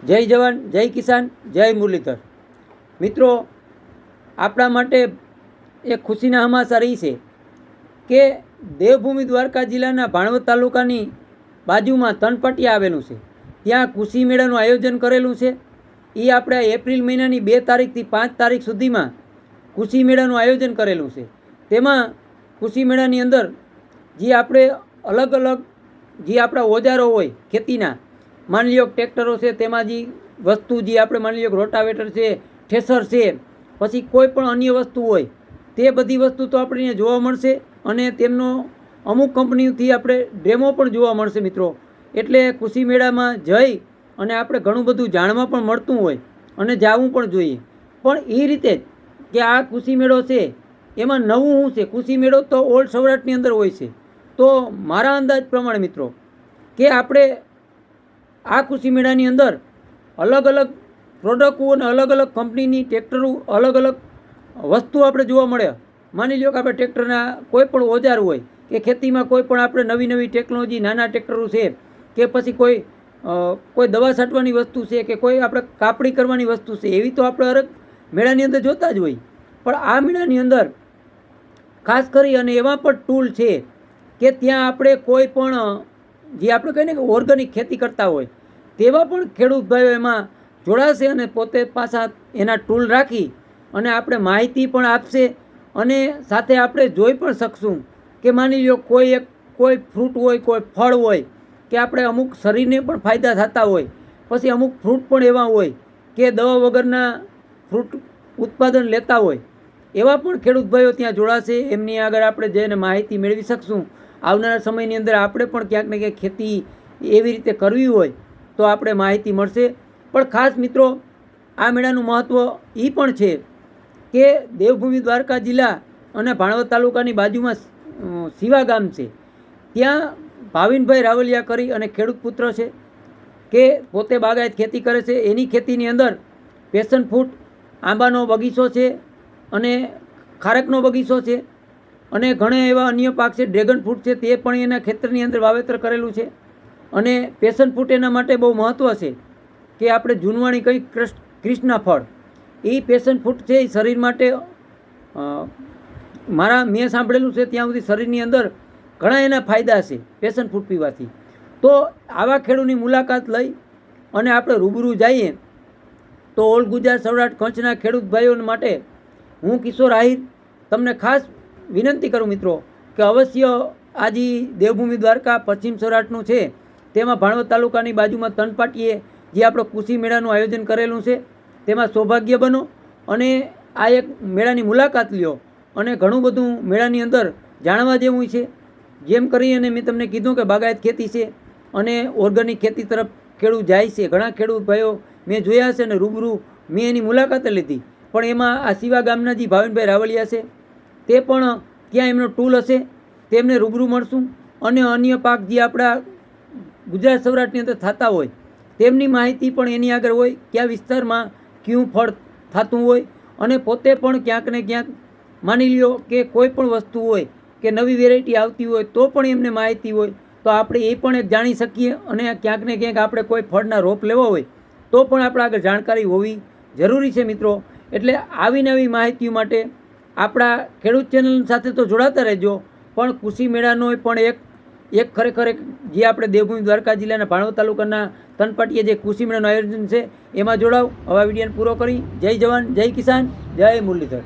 જય જવાન, જય કિસાન, જય મુરલીધર। મિત્રો, આપણા માટે એક ખુશીના સમાચાર એ છે કે દેવભૂમિ દ્વારકા જિલ્લાના ભાણવડ તાલુકાની બાજુમાં તનપટિયા આવેલું છે। ત્યાં કૃષિ મેળાનું આયોજન કરેલું છે। એ આપણે એપ્રિલ મહિનાની 2 તારીખથી 5 તારીખ સુધીમાં કૃષિ મેળાનું આયોજન કરેલું છે। તેમાં કૃષિ મેળાની અંદર જે આપણે અલગ અલગ જે આપણા ઓજારો હોય ખેતીના, માની લો ટ્રેક્ટરો છે, તેમાં જે વસ્તુ જે આપણે માની લો રોટાવેટર છે, થ્રેસર છે, પછી કોઈ પણ અન્ય વસ્તુ હોય તે બધી વસ્તુ તો આપણે અહીંયા જોવા મળશે અને તેમનો અમુક કંપનીઓથી આપણે ડેમો પણ જોવા મળશે મિત્રો। એટલે કૃષિ મેળામાં જઈ અને આપણે ઘણું બધું જાણવા પણ મળતું હોય અને જવું પણ જોઈએ। પણ એ રીતે કે આ કૃષિ મેળો છે એમાં નવું શું છે? કૃષિ મેળો તો ઓલ સૌરાષ્ટ્રની અંદર હોય છે। તો મારા અંદાજ પ્રમાણે મિત્રો કે આપણે આ કૃષિ મેળાની અંદર અલગ અલગ પ્રોડક્ટો અને અલગ અલગ કંપનીની ટ્રેક્ટરો, અલગ અલગ વસ્તુ આપણે જોવા મળે। માની લો કે આપણે ટ્રેક્ટરના કોઈ પણ ઓજાર હોય કે ખેતીમાં કોઈ પણ આપણે નવી નવી ટેકનોલોજી, નાના ટ્રેક્ટરો છે કે પછી કોઈ દવા છાંટવાની વસ્તુ છે કે કોઈ આપણે કાપણી કરવાની વસ્તુ છે, એવી તો આપણે હરેક મેળાની અંદર જોતા જ હોય। પણ આ મેળાની અંદર ખાસ કરી અને એવા પણ ટૂલ છે કે ત્યાં આપણે કોઈ પણ જે આપણે કહીએ ને કે ઓર્ગેનિક ખેતી કરતા હોય તેવા પણ ખેડૂત ભાઈઓ એમાં જોડાશે અને પોતે પાછા એના ટૂલ રાખી અને આપણે માહિતી પણ આપશે અને સાથે આપણે જોઈ પણ શકશું કે માની લો કોઈ ફ્રૂટ હોય, કોઈ ફળ હોય કે આપણે અમુક શરીરને પણ ફાયદા થતા હોય, પછી અમુક ફ્રૂટ પણ એવા હોય કે દવા વગરના ફ્રૂટ ઉત્પાદન લેતા હોય, એવા પણ ખેડૂત ભાઈઓ ત્યાં જોડાશે। એમની આગળ આપણે જઈને માહિતી મેળવી શકશું। આવનારા સમયની અંદર આપણે પણ ક્યાંક ને ક્યાંક ખેતી એવી રીતે કરવી હોય તો આપણે માહિતી મળશે। પણ ખાસ મિત્રો, આ મેળાનું મહત્ત્વ એ પણ છે કે દેવભૂમિ દ્વારકા જિલ્લા અને ભાણવડ તાલુકાની બાજુમાં શિવા ગામ છે। ત્યાં ભાવિનભાઈ રાવલિયા કરી અને ખેડૂત પુત્ર છે કે પોતે બાગાયત ખેતી કરે છે। એની ખેતીની અંદર પેશન ફ્રૂટ, આંબાનો બગીચો છે અને ખારકનો બગીચો છે અને ઘણા એવા અન્ય પાક છે, ડ્રેગન ફ્રૂટ છે, તે પણ એના ખેતરની અંદર વાવેતર કરેલું છે। અને પેશન ફ્રૂટ એના માટે બહુ મહત્ત્વ છે કે આપણે જૂનવાણી કઈ કૃષ્ણા ફળ, એ પેશન ફ્રૂટ છે એ શરીર માટે મેં સાંભળેલું છે ત્યાં સુધી શરીરની અંદર ઘણા એના ફાયદા છે પેશન ફ્રૂટ પીવાથી। તો આવા ખેડૂતની મુલાકાત લઈ અને આપણે રૂબરૂ જઈએ તો ઓલ ગુજરાત, સૌરાષ્ટ્ર, કચ્છના ખેડૂત ભાઈઓ માટે હું કિશોર આહિર તમને ખાસ વિનંતી કરું મિત્રો કે અવશ્ય આજે દેવભૂમિ દ્વારકા પશ્ચિમ સૌરાષ્ટ્રનું છે, તેમાં ભાણવડ તાલુકાની બાજુમાં તનપાટીએ જે આપણો કૃષિ મેળાનું આયોજન કરેલું છે તેમાં સૌભાગ્ય બનો અને આ એક મેળાની મુલાકાત લ્યો અને ઘણું બધું મેળાની અંદર જાણવા જેવું છે। જેમ કરી અને મેં તમને કીધું કે બાગાયત ખેતી છે અને ઓર્ગેનિક ખેતી તરફ ખેડૂત જાય છે। ઘણા ખેડૂત ભાઈઓ મેં જોયા છે અને રૂબરૂ મેં એની મુલાકાતે લીધી। પણ એમાં આ શિવા ગામના જે ભાવિનભાઈ રાવલિયા છે તે પણ ત્યાં એમનો ટૂલ હશે, તેમને રૂબરૂ મળશું અને અન્ય પાક જે આપણા ગુજરાત સૌરાષ્ટ્રની અંદર થતા હોય તેમની માહિતી પણ એની આગળ હોય, કયા વિસ્તારમાં કયું ફળ થતું હોય અને પોતે પણ ક્યાંક ને ક્યાંક માની લ્યો કે કોઈ પણ વસ્તુ હોય કે નવી વેરાયટી આવતી હોય તો પણ એમને માહિતી હોય તો આપણે એ પણ એક જાણી શકીએ। અને ક્યાંક ને ક્યાંક આપણે કોઈ ફળના રોપ લેવા હોય તો પણ આપણે આગળ જાણકારી હોવી જરૂરી છે મિત્રો। એટલે આવી નવી માહિતીઓ માટે આપણા ખેડૂત ચેનલ સાથે તો જોડાતા રહેજો, પણ કૃષિ મેળાનો પણ એક ખરેખર જે આપણે દેવભૂમિ દ્વારકા જિલ્લાના ભાણવડ તાલુકાના તનપાટીએ જે કૃષિ મેળાનું આયોજન છે એમાં જોડાવ। હવે વિડીયોને પૂરો કરી જય જવાન, જય કિસાન, જય મુરલીધર।